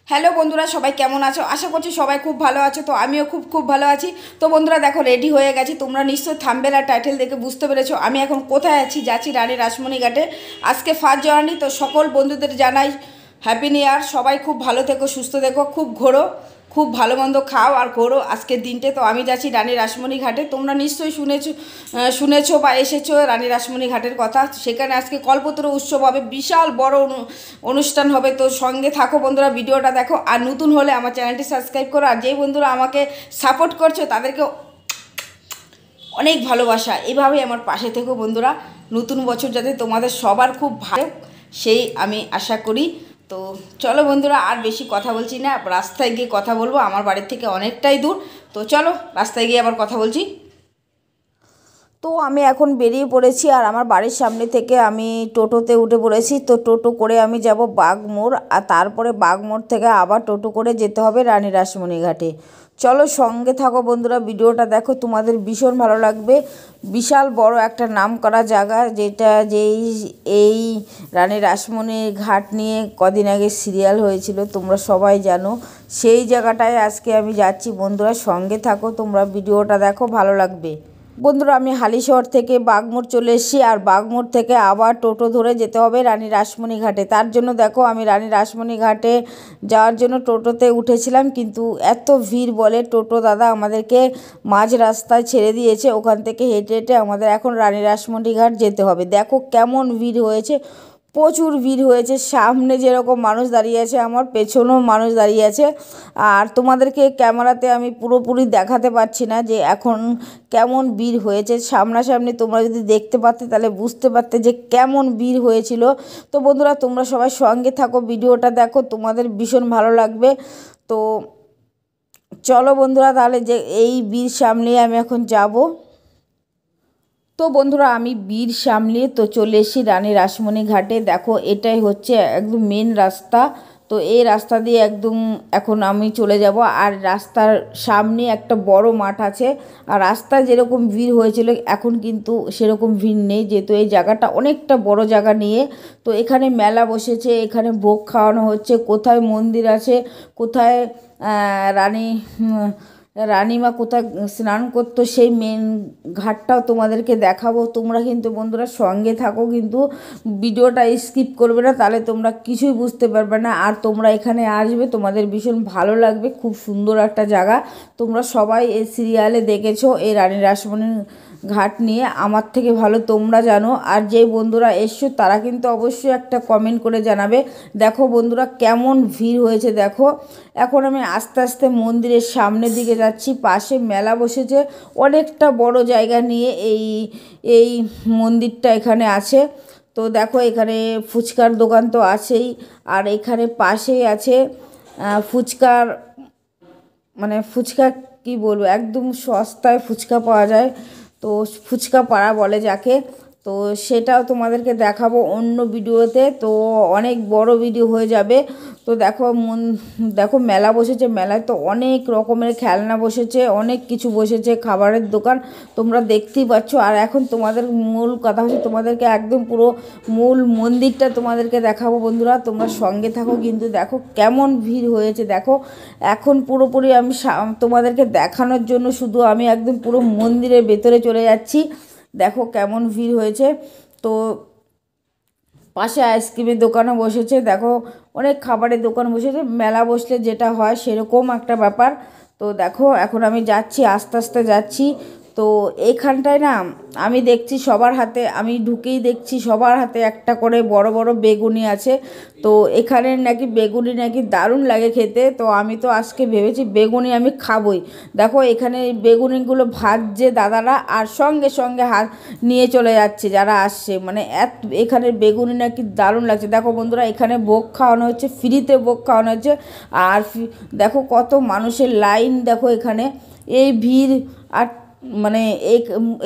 Hello বন্ধুরা, সবাই কেমন আছো? আশা করছি সবাই খুব ভালো আছো। তো আমিও খুব খুব ভালো আছি। তো বন্ধুরা দেখো, রেডি হয়ে গেছি। তোমরা নিশ্চয়ই থাম্বনেল আর টাইটেল দেখে বুঝতে পেরেছো আমি এখন কোথায় আছি। যাচ্ছি রানী রাসমণি ঘাটে। আজকে ফার্স্ট জার্নি। তো সকল বন্ধুদের জানাই হ্যাপি নিউ ইয়ার। সবাই খুব ভালো থেকো, সুস্থ থেকো, খুব ঘোরো, খুব ভালো মন্দ খাও আর ঘোরো আজকের দিনটে। তো আমি যাচ্ছি রানী রাসমণি ঘাটে। তোমরা নিশ্চয়ই শুনেছো বা এসেছো রানী রাসমণি ঘাটের কথা। সেখানে আজকে কল্পতরু উৎসব হবে, বিশাল বড় অনুষ্ঠান হবে। তো সঙ্গে থাকো বন্ধুরা, ভিডিওটা দেখো। আর নতুন হলে আমার চ্যানেলটি সাবস্ক্রাইব করো। আর যেই বন্ধুরা আমাকে সাপোর্ট করছো তাদেরকে অনেক ভালোবাসা। এভাবেই আমার পাশে থেকো বন্ধুরা। নতুন বছর যাতে তোমাদের সবার খুব ভালো, সেই আমি আশা করি। তো চলো বন্ধুরা, আর বেশি কথা বলছি না, রাস্তায় গিয়ে কথা বলবো। আমার বাড়ির থেকে অনেকটাই দূর। তো চলো রাস্তায় গিয়ে আবার কথা বলছি। তো আমি এখন বেরিয়ে পড়েছি, আর আমার বাড়ির সামনে থেকে আমি টোটোতে উঠে পড়েছি। তো টোটো করে আমি যাব বাগমোড়, আর তারপরে বাগমোড় থেকে আবার টোটো করে যেতে হবে রানী রাসমণি ঘাটে। চলো সঙ্গে থাকো বন্ধুরা, ভিডিওটা দেখো, তোমাদের ভীষণ ভালো লাগবে। বিশাল বড় একটা নামকরা জায়গা, যেই এই রানী রাসমণি ঘাট নিয়ে কদিন আগে সিরিয়াল হয়েছিল, তোমরা সবাই জানো। সেই জায়গাটায় আজকে আমি যাচ্ছি বন্ধুরা, সঙ্গে থাকো, তোমরা ভিডিওটা দেখো, ভালো লাগবে। বন্ধুরা আমি হালিশহর থেকে বাগমোড় চলে এসেছি, আর বাগমোড় থেকে আবার টোটো ধরে যেতে হবে রানী রাসমণি ঘাটে। তার জন্য দেখো, আমি রানী রাসমণি ঘাটে যাওয়ার জন্য টোটোতে উঠেছিলাম, কিন্তু এত ভিড় বলে টোটো দাদা আমাদেরকে মাঝ রাস্তায় ছেড়ে দিয়েছে। ওখান থেকে হেঁটে হেঁটে আমাদের এখন রানী রাসমণি ঘাট যেতে হবে। দেখো কেমন ভিড় হয়েছে, প্রচুর ভিড় হয়েছে। সামনে যেরকম মানুষ দাঁড়িয়ে আছে, আমার পেছনেও মানুষ দাঁড়িয়ে আছে। আর তোমাদেরকে ক্যামেরাতে আমি পুরোপুরি দেখাতে পারছি না যে এখন কেমন ভিড় হয়েছে। সামনাসামনি তোমরা যদি দেখতে পারতে তাহলে বুঝতে পারতে যে কেমন ভিড় হয়েছিল। তো বন্ধুরা তোমরা সবাই সঙ্গে থাকো, ভিডিওটা দেখো, তোমাদের ভীষণ ভালো লাগবে। তো চলো বন্ধুরা, তাহলে যে এই ভিড় সামলিয়ে আমি এখন যাব। তো বন্ধুরা আমি বীর সামলিয়ে তো চলে এসেছি রানী রাসমণি ঘাটে। দেখো এটাই হচ্ছে একদম মেন রাস্তা। তো এই রাস্তা দিয়ে একদম এখন আমি চলে যাব। আর রাস্তার সামনে একটা বড় মাঠ আছে। আর রাস্তায় যেরকম ভিড় হয়েছিল এখন কিন্তু সেরকম ভিড় নেই, যেহেতু এই জায়গাটা অনেকটা বড় জায়গা নিয়ে। তো এখানে মেলা বসেছে, এখানে ভোগ খাওয়ানো হচ্ছে। কোথায় মন্দির আছে, কোথায় রানী রানীমা কোথায় স্নান করতো, সেই মেন ঘাটটাও তোমাদেরকে দেখাবো। তোমরা কিন্তু বন্ধুরা সঙ্গে থাকো, কিন্তু ভিডিওটা স্কিপ করবে না, তাহলে তোমরা কিছুই বুঝতে পারবে না। আর তোমরা এখানে আসবে, তোমাদের ভীষণ ভালো লাগবে। খুব সুন্দর একটা জায়গা। তোমরা সবাই এই সিরিয়ালে দেখেছো এই রানী রাসমণি ঘাট নিয়ে, আমার থেকে ভালো তোমরা জানো। আর যেই বন্ধুরা এসছো তারা কিন্তু অবশ্যই একটা কমেন্ট করে জানাবে। দেখো বন্ধুরা কেমন ভিড় হয়েছে দেখো। এখন আমি আস্তে আস্তে মন্দিরের সামনের দিকে যাচ্ছি। পাশে মেলা বসেছে, অনেকটা বড় জায়গা নিয়ে এই মন্দিরটা এখানে আছে। তো দেখো এখানে ফুচকার দোকান তো আছেই, আর এখানে পাশেই আছে ফুচকার, মানে ফুচকা কি বলবো, একদম সস্তায় ফুচকা পাওয়া যায়। তো ফুচকা পাড়া বলে যাকে। তো সেটাও তোমাদেরকে দেখাবো অন্য ভিডিওতে। তো অনেক বড় ভিডিও হয়ে যাবে। তো দেখো মেলা বসেছে, মেলায় তো অনেক রকমের খেলনা বসেছে, অনেক কিছু বসেছে, খাবারের দোকান তোমরা দেখতেই পাচ্ছ। আর এখন তোমাদের মূল কথা হচ্ছে, তোমাদেরকে একদম পুরো মূল মন্দিরটা তোমাদেরকে দেখাবো বন্ধুরা, তোমরা সঙ্গে থাকো। কিন্তু দেখো কেমন ভিড় হয়েছে দেখো। এখন পুরোপুরি আমি তোমাদেরকে দেখানোর জন্য শুধু আমি একদম পুরো মন্দিরের ভেতরে চলে যাচ্ছি। দেখো কেমন ভিড় হয়েছে। তো পাশে আইসক্রিমের দোকানও বসেছে, দেখো অনেক খাবারের দোকান বসেছে। মেলা বসলে যেটা হয় সেরকম একটা ব্যাপার। তো দেখো এখন আমি যাচ্ছি, আস্তে আস্তে যাচ্ছি। তো এইখানটায় না আমি দেখছি সবার হাতে, আমি ঢুকেই দেখছি সবার হাতে একটা করে বড় বড় বেগুনি আছে। তো এখানে নাকি বেগুনি নাকি দারুণ লাগে খেতে। তো আমি তো আজকে ভেবেছি বেগুনি আমি খাবই। দেখো এখানে বেগুনিগুলো ভাজছে দাদারা, আর সঙ্গে সঙ্গে হাত নিয়ে চলে যাচ্ছে যারা আসছে। মানে এখানের বেগুনি নাকি দারুণ লাগছে। দেখো বন্ধুরা এখানে ভোগ খাওয়ানো হচ্ছে, ফ্রিতে ভোগ খাওয়ানো হচ্ছে। আর দেখো কত মানুষের লাইন, দেখো এখানে এই ভিড়। আর মানে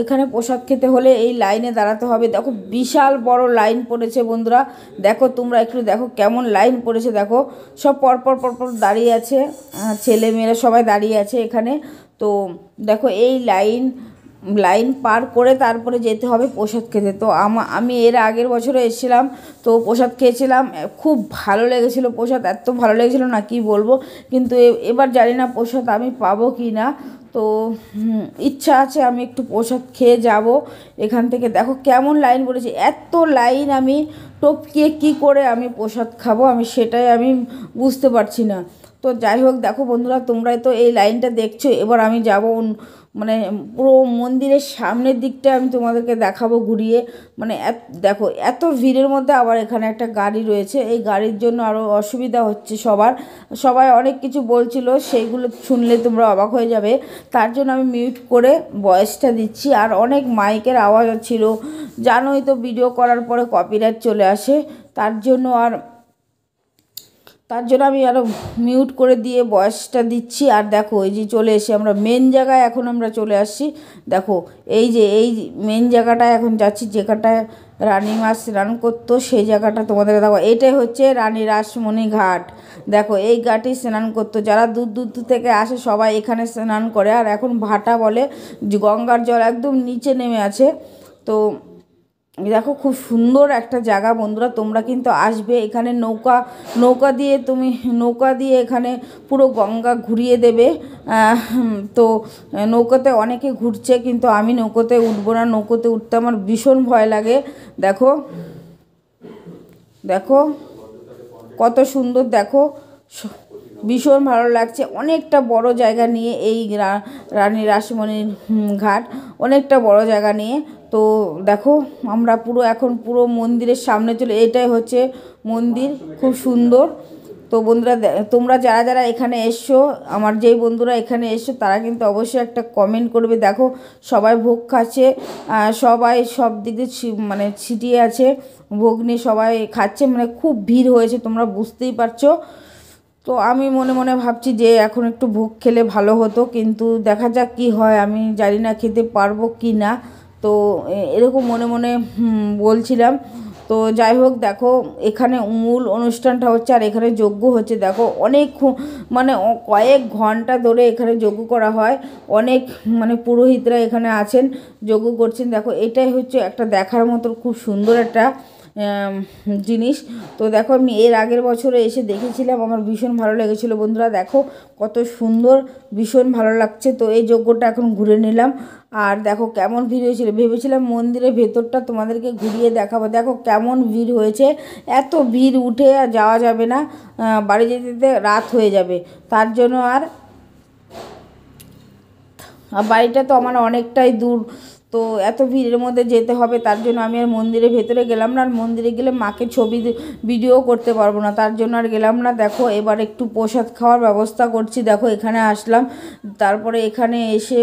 এখানে প্রসাদ খেতে হলে এই লাইনে দাঁড়াতে হবে। দেখো বিশাল বড় লাইন পড়েছে বন্ধুরা। দেখো তোমরা একটু দেখো কেমন লাইন পড়েছে। দেখো সব পরপর পরপর দাঁড়িয়ে আছে, ছেলে মেয়েরা সবাই দাঁড়িয়ে আছে এখানে। তো দেখো এই লাইন লাইন পার করে তারপরে যেতে হবে প্রসাদ খেতে। তো আমি এর আগের বছরে এসেছিলাম, তো প্রসাদ খেয়েছিলাম, খুব ভালো লেগেছিলো প্রসাদ, এত ভালো লেগেছিলো না কি বলবো। কিন্তু এবার জানি না প্রসাদ আমি পাবো কি না। তো ইচ্ছা আছে আমি একটু প্রসাদ খেয়ে যাব এখান থেকে। দেখো কেমন লাইন পড়েছে, এত লাইন আমি টপকিয়ে কী করে আমি প্রসাদ খাবো, আমি সেটাই আমি বুঝতে পারছি না। তো যাই হোক, দেখো বন্ধুরা, তোমরাই তো এই লাইনটা দেখছো। এবার আমি যাব মানে পুরো মন্দিরের সামনের দিকটা আমি তোমাদেরকে দেখাবো ঘুরিয়ে। মানে দেখো এত ভিড়ের মধ্যে আবার এখানে একটা গাড়ি রয়েছে, এই গাড়ির জন্য আরও অসুবিধা হচ্ছে সবাই অনেক কিছু বলছিল, সেইগুলো শুনলে তোমরা অবাক হয়ে যাবে। তার জন্য আমি মিউট করে ভয়েসটা দিচ্ছি। আর অনেক মাইকের আওয়াজ ছিল, জানোই তো ভিডিও করার পরে কপিরাইট চলে আসে, তার জন্য আমি আরও মিউট করে দিয়ে ভয়েসটা দিচ্ছি। আর দেখো এই যে চলে এসে আমরা মেন জায়গায় এখন আমরা চলে আসছি। দেখো এই মেন জায়গাটায় এখন যাচ্ছি, যেখানটায় রানী মা স্নান করতো সেই জায়গাটা তোমাদের দেখো। এটাই হচ্ছে রানী রাসমণি ঘাট। দেখো এই ঘাটেই স্নান করতো, যারা দূর দূর থেকে আসে সবাই এখানে স্নান করে। আর এখন ভাটা বলে, গঙ্গার জল একদম নিচে নেমে আছে। তো দেখো খুব সুন্দর একটা জায়গা বন্ধুরা, তোমরা কিন্তু আসবে এখানে। নৌকা দিয়ে এখানে পুরো গঙ্গা ঘুরিয়ে দেবে। তো নৌকাতে অনেকে ঘুরছে, কিন্তু আমি নৌকোতে উঠবো না, নৌকোতে উঠতে আমার ভীষণ ভয় লাগে। দেখো দেখো কত সুন্দর, দেখো ভীষণ ভালো লাগছে। অনেকটা বড় জায়গা নিয়ে এই রানী রাসমণির ঘাট, অনেকটা বড় জায়গা নিয়ে। তো দেখো আমরা এখন পুরো মন্দিরের সামনে এটাই হচ্ছে মন্দির, খুব সুন্দর। তো বন্ধুরা, তোমরা যারা যারা এখানে এসছো, আমার যেই বন্ধুরা এখানে এসছো তারা কিন্তু অবশ্যই একটা কমেন্ট করবে। দেখো সবাই ভোগ খাচ্ছে, সবাই সব দিক দিয়ে মানে ছিটিয়ে আছে ভোগ নিয়ে সবাই খাচ্ছে, মানে খুব ভিড় হয়েছে, তোমরা বুঝতেই পারছো। তো আমি মনে মনে ভাবছি যে এখন একটু ভোগ খেলে ভালো হতো, কিন্তু দেখা যাক কি হয়, আমি জানি না খেতে পারবো কি না। তো এরকম মনে মনে বলছিলাম। তো যাই হোক, দেখো এখানে মূল অনুষ্ঠানটা হচ্ছে আর এখানে যজ্ঞ হচ্ছে। দেখো অনেক মানে কয়েক ঘন্টা ধরে এখানে যজ্ঞ করা হয়, অনেক মানে পুরোহিতরা এখানে আছেন, যজ্ঞ করছেন। দেখো এটাই হচ্ছে একটা দেখার মতো খুব সুন্দর একটা জিনিস। তো দেখো আমি এর আগের বছরে এসে দেখেছিলাম, আমার ভীষণ ভালো লেগেছিলো বন্ধুরা। দেখো কত সুন্দর, ভীষণ ভালো লাগছে। তো এই যজ্ঞটা এখন ঘুরে নিলাম। আর দেখো কেমন ভিড় হয়েছিল, ভেবেছিলাম মন্দিরের ভেতরটা তোমাদেরকে ঘুরিয়ে দেখাবো। দেখো কেমন ভিড় হয়েছে, এত ভিড় উঠে আর যাওয়া যাবে না, বাড়ি যেতে যেতে রাত হয়ে যাবে। তার জন্য আর বাড়িটা তো আমার অনেকটাই দূর, তো এত ভিড়ের মধ্যে যেতে হবে, তার জন্য আমি আর মন্দিরের ভেতরে গেলাম না। আর মন্দিরে গেলে মাকে ভিডিও করতে পারবো না, তার জন্য আর গেলাম না। দেখো এবার একটু প্রসাদ খাওয়ার ব্যবস্থা করছি। দেখো এখানে আসলাম, তারপরে এখানে এসে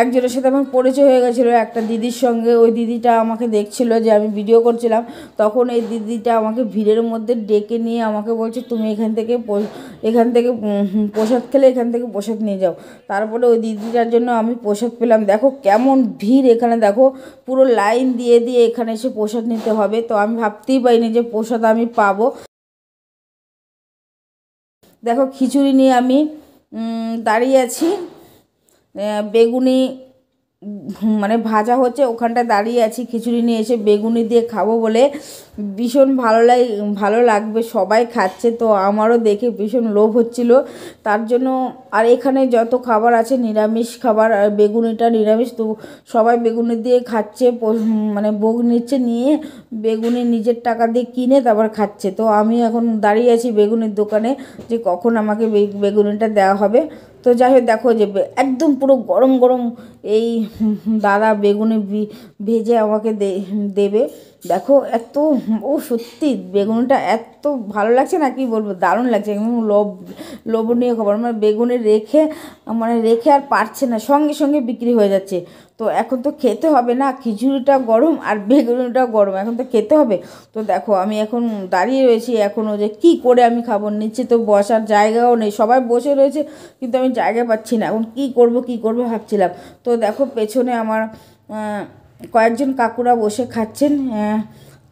একজনের সাথে আমার পরিচয় হয়ে গেছিলো, একটা দিদির সঙ্গে। ওই দিদিটা আমাকে দেখছিল যে আমি ভিডিও করছিলাম, তখন এই দিদিটা আমাকে ভিড়ের মধ্যে ডেকে নিয়ে আমাকে বলছে তুমি এখান থেকে প্রসাদ খেলে এখান থেকে প্রসাদ নিয়ে যাও। তারপরে ওই দিদিটার জন্য আমি প্রসাদ পেলাম। দেখো কেমন ভিড় এখানে, দেখো পুরো লাইন দিয়ে দিয়ে এখানে এসে প্রসাদ নিতে হবে। তো আমি ভাবতেই পারিনি যে প্রসাদ আমি পাবো। দেখো খিচুড়ি নিয়ে আমি দাঁড়িয়ে আছি, বেগুনি মানে ভাজা হচ্ছে, ওখানটায় দাঁড়িয়ে আছি খিচুড়ি নিয়ে এসে বেগুনি দিয়ে খাবো বলে। ভীষণ ভালো লাগবে, সবাই খাচ্ছে, তো আমারও দেখে ভীষণ লোভ হচ্ছিল, তার জন্য। আর এখানে যত খাবার আছে নিরামিষ খাবার, আর বেগুনিটা নিরামিষ, তো সবাই বেগুনি দিয়ে খাচ্ছে, মানে ভোগ নিচ্ছে, নিয়ে বেগুনি নিজের টাকা দিয়ে কিনে তারপর খাচ্ছে। তো আমি এখন দাঁড়িয়ে আছি বেগুনির দোকানে, যে কখন আমাকে বেগুনিটা দেওয়া হবে। তো যাই হোক, দেখো যে একদম পুরো গরম গরম এই দাদা বেগুনি ভেজে আমাকে দেবে। দেখো এত, ও সত্যি বেগুনিটা এত ভালো লাগছে না কি বলবো, দারুণ লাগছে, একদম লোভনীয় খবর। মানে বেগুনি রেখে আর পারছে না, সঙ্গে সঙ্গে বিক্রি হয়ে যাচ্ছে। তো এখন তো খেতে হবে না, খিচুড়িটা গরম আর বেগুনিটাও গরম, এখন তো খেতে হবে। তো দেখো আমি এখন দাঁড়িয়ে রয়েছি, এখনও যে কি করে আমি খাবো, নিচে তো বসার জায়গাও নেই, সবাই বসে রয়েছে কিন্তু আমি জায়গা পাচ্ছি না, এখন কি করব ভাবছিলাম। তো দেখো পেছনে আমার কয়েকজন কাকুরা বসে খাচ্ছেন,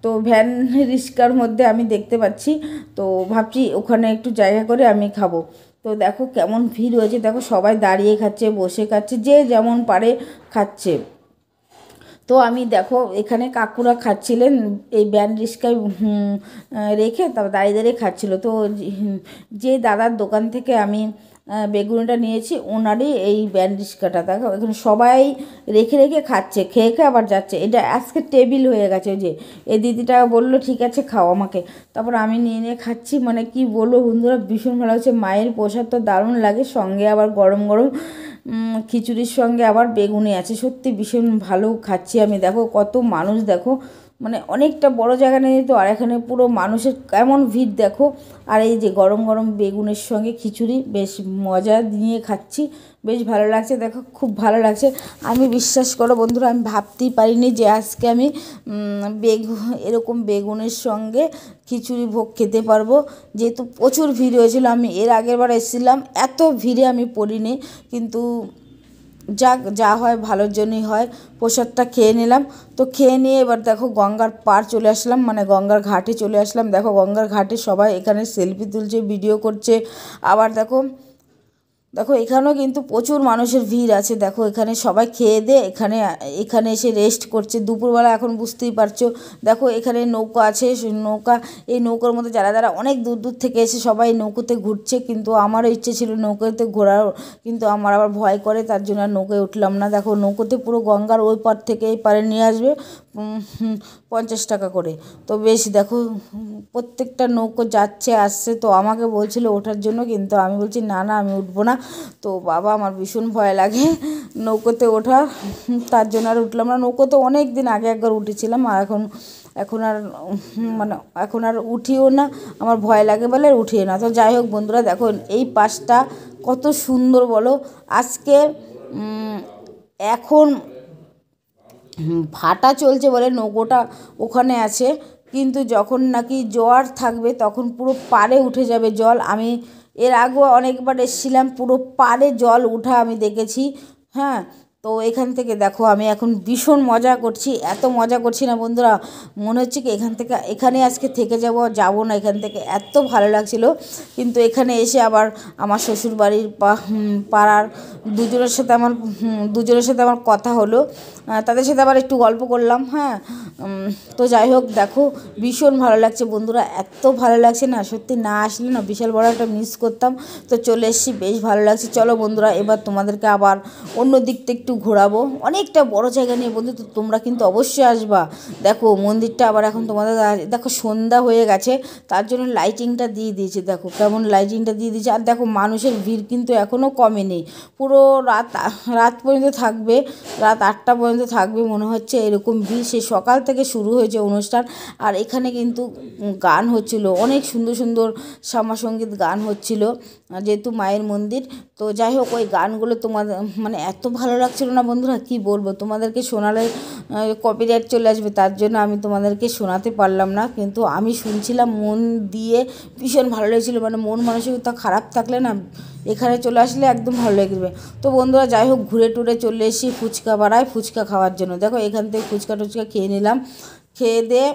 তো ভ্যান রিক্সার মধ্যে আমি দেখতে পাচ্ছি। তো ভাবছি ওখানে একটু জায়গা করে আমি খাবো। তো দেখো কেমন ভিড় হয়েছে, দেখো সবাই দাঁড়িয়ে খাচ্ছে, বসে খাচ্ছে, যে যেমন পারে খাচ্ছে। তো আমি দেখো এখানে কাকুরা খাচ্ছিলেন এই ব্যান রিস্কায় রেখে, তারপর দাঁড়িয়ে দাঁড়িয়ে খাচ্ছিলো। তো যে দাদার দোকান থেকে আমি বেগুনিটা নিয়েছি ওনারই এই ব্যান রিস্কাটা, দেখো এখানে সবাই রেখে রেখে খাচ্ছে, খেয়ে খেয়ে আবার যাচ্ছে। এটা আজকে টেবিল হয়ে গেছে। ওই যে এই দিদিটা বললো ঠিক আছে খাও আমাকে, তারপর আমি নিয়ে নিয়ে খাচ্ছি। মানে কি বলবো বন্ধুরা, ভীষণ ভালো হচ্ছে। মায়ের প্রসাদ তো দারুণ লাগে, সঙ্গে আবার গরম গরম খিচুড়ির সঙ্গে আবার বেগুনি আছে, সত্যি ভীষণ ভালো খাচ্ছি আমি। দেখো কত মানুষ, দেখো মানে অনেকটা বড় জায়গা নিয়ে তো, আর এখানে পুরো মানুষের কেমন ভিড় দেখো। আর এই যে গরম গরম বেগুনের সঙ্গে খিচুড়ি, বেশ মজা নিয়ে খাচ্ছি, বেশ ভালো লাগছে। দেখো খুব ভালো লাগছে। আমি বিশ্বাস করো বন্ধুরা, আমি ভাবতেই পারিনি যে আজকে আমি এরকম বেগুনের সঙ্গে খিচুড়ি ভোগ খেতে পারবো, যেহেতু প্রচুর ভিড় হয়েছিল। আমি এর আগের বার এসেছিলাম, এত ভিড়ে আমি পড়িনি, কিন্তু যাক, যা হয় ভালোর জন্যই হয়। প্রসাদটা খেয়ে নিলাম। তো খেয়ে নিয়ে এবার দেখো গঙ্গার পাড় চলে আসলাম, মানে গঙ্গার ঘাটে চলে আসলাম। দেখো গঙ্গার ঘাটে সবাই এখানে সেলফি তুলছে, ভিডিও করছে। আবার দেখো দেখো এখানেও কিন্তু প্রচুর মানুষের ভিড় আছে। দেখো এখানে সবাই খেয়ে দিয়ে এখানে এখানে এসে রেস্ট করছে দুপুরবেলা, এখন বুঝতেই পারছো। দেখো এখানে নৌকা আছে, নৌকা, এই নৌকার মধ্যে যারা যারা অনেক দূর দূর থেকে এসে সবাই নৌকোতে ঘুরছে। কিন্তু আমারও ইচ্ছে ছিল নৌকোতে ঘোরার, কিন্তু আমার আবার ভয় করে, তার জন্য আর নৌকায় উঠলাম না। দেখো নৌকোতে পুরো গঙ্গার ওই পার থেকে এই পারে নিয়ে আসবে 50 টাকা করে। তো বেশ দেখো প্রত্যেকটা নৌকো যাচ্ছে আসছে, তো আমাকে বলছিল ওঠার জন্য, কিন্তু আমি বলছি না না আমি উঠবো না। তো বাবা আমার ভীষণ ভয় লাগে নৌকোতে ওঠা, তার জন্য আর উঠলাম না। নৌকোতে অনেক দিন আগে একবার উঠেছিলাম, আর এখন আর মানে এখন আর উঠিও না, আমার ভয় লাগে বলে উঠিও না। তো যাই হোক বন্ধুরা, দেখো এই পাশটা কত সুন্দর বলো। আজকে এখন ভাটা চলছে বলে নৌকোটা ওখানে আছে, কিন্তু যখন নাকি জোয়ার থাকবে তখন পুরো পাড়ে উঠে যাবে জল। আমি এর আগেও অনেকবার এসেছিলাম, পুরো পাড়ে জল উঠা আমি দেখেছি। হ্যাঁ, তো এখান থেকে দেখো আমি এখন ভীষণ মজা করছি, এত মজা করছি না বন্ধুরা, মনে হচ্ছে কি এখানে আজকে থেকে যাব না এখান থেকে, এত ভালো লাগছিল। কিন্তু এখানে এসে আবার আমার শ্বশুরবাড়ির পাড়ার দুজনের সাথে আমার কথা হলো, তাদের সাথে আবার একটু গল্প করলাম। হ্যাঁ, তো যাই হোক দেখো ভীষণ ভালো লাগছে বন্ধুরা, এত ভালো লাগছে না, সত্যি না আসলে না বিশাল বড় একটা মিস করতাম। তো চলে এসেছি, বেশ ভালো লাগছে। চলো বন্ধুরা, এবার তোমাদেরকে আবার অন্য দিকটা একটু ঘোরাবো, অনেকটা বড় জায়গা নিয়ে বন্ধু, তো তোমরা কিন্তু অবশ্যই আসবা। দেখো মন্দিরটা আবার এখন তোমাদের দেখো সন্ধ্যা হয়ে গেছে, তার জন্য লাইটিংটা দিয়ে দিয়েছে, দেখো কেমন লাইটিংটা দিয়ে দিয়েছে। আর দেখো মানুষের ভিড় কিন্তু এখনও কমেনি, পুরো রাত পর্যন্ত থাকবে, রাত 8টা পর্যন্ত থাকবে মনে হচ্ছে, এরকম ভিড়। সে সকাল থেকে শুরু হয়েছে অনুষ্ঠান। আর এখানে কিন্তু গান হচ্ছিল, অনেক সুন্দর সুন্দর শ্যামাসঙ্গীত গান হচ্ছিল, যেহেতু মায়ের মন্দির। তো যাই হোক ওই গানগুলো তোমাদের মানে এত ভালো লাগছিল না বন্ধুরা, কি বলবো তোমাদেরকে, শোনালে কপিরাইট চলে আসবে, তার জন্য আমি তোমাদেরকে শোনাতে পারলাম না। কিন্তু আমি শুনছিলাম মন দিয়ে, ভীষণ ভালো লেগেছিলো। মানে মন মানসিকতা খারাপ থাকলে না এখানে চলে আসলে একদম ভালো লাগবে। তো বন্ধুরা যাই হোক ঘুরে টুরে চলে এসেছি ফুচকা পাড়ায়, ফুচকা খাওয়ার জন্য। দেখো এখান থেকে ফুচকা টুচকা খেয়ে নিলাম, খেয়ে দিয়ে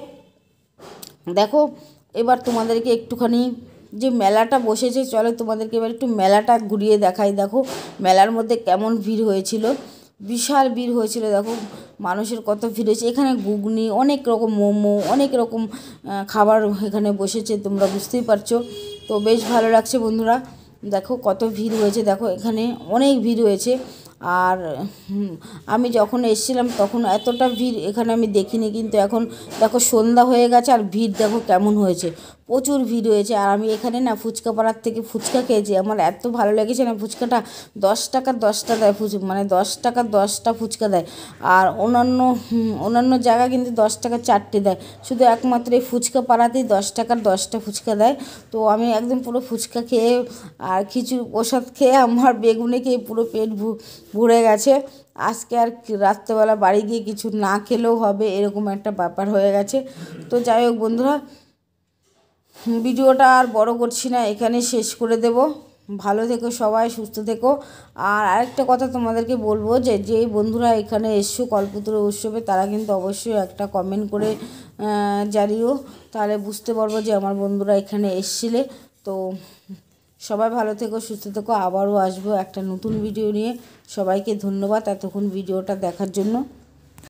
দেখো এবার তোমাদেরকে একটুখানি যে মেলাটা বসেছে, চলো তোমাদেরকে এবার একটু মেলাটা ঘুরিয়ে দেখাই। দেখো মেলার মধ্যে কেমন ভিড় হয়েছিল, বিশাল ভিড় হয়েছিল। দেখো মানুষের কত ভিড় হয়েছে, এখানে ঘুগনি, অনেক রকম মোমো, অনেক রকম খাবার এখানে বসেছে, তোমরা বুঝতেই পারছো। তো বেশ ভালো লাগছে বন্ধুরা, দেখো কত ভিড় হয়েছে, দেখো এখানে অনেক ভিড় হয়েছে। আর আমি যখন এসেছিলাম তখন এতটা ভিড় এখানে আমি দেখিনি, কিন্তু এখন দেখো সন্ধ্যা হয়ে গেছে আর ভিড় দেখো কেমন হয়েছে, প্রচুর ভিড় হয়েছে। আর আমি এখানে না ফুচকা পাড়ার থেকে ফুচকা খেয়েছি, আমার এত ভালো লেগেছে না ফুচকাটা। 10 টাকার 10টা দেয় মানে 10 টাকার 10টা ফুচকা দেয়। আর অন্যান্য জায়গায় কিন্তু 10 টাকার 4টে দেয়, শুধু একমাত্র এই ফুচকা পাড়াতেই 10 টাকার 10টা ফুচকা দেয়। তো আমি একদম পুরো ফুচকা খেয়ে আর খিচুড়ি প্রসাদ খেয়ে আমার বেগুনে খেয়ে পুরো পেট ভরে গেছে। আজকে আর রাত্রেবেলা বাড়ি গিয়ে কিছু না খেলেও হবে, এরকম একটা ব্যাপার হয়ে গেছে। তো যাই হোক বন্ধুরা, ভিডিওটা আর বড় করছি না, এখানে শেষ করে দেব। ভালো থেকো সবাই, সুস্থ থেকো। আর আরেকটা কথা তোমাদেরকে বলবো, যে যেই বন্ধুরা এখানে এসছো কল্পতরু উৎসবে, তারা কিন্তু অবশ্যই একটা কমেন্ট করে জানিও, তাহলে বুঝতে পারবো যে আমার বন্ধুরা এখানে এসছিলে। তো সবাই ভালো থেকো, সুস্থ থেকো। আবারও আসবো একটা নতুন ভিডিও নিয়ে। সবাইকে ধন্যবাদ এতক্ষণ ভিডিওটা দেখার জন্য।